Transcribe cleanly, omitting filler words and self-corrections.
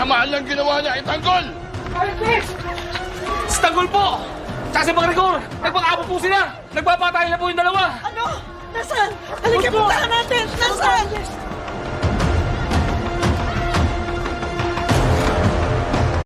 kasamaan lang ginawa niya. Itanggol! Si Tanggol po! Tsaka si Magrigor! Nagpang-apo po sila! Nagpapatay na po yung dalawa! Ano? Nasaan? Halika, puntahan natin! Nasaan?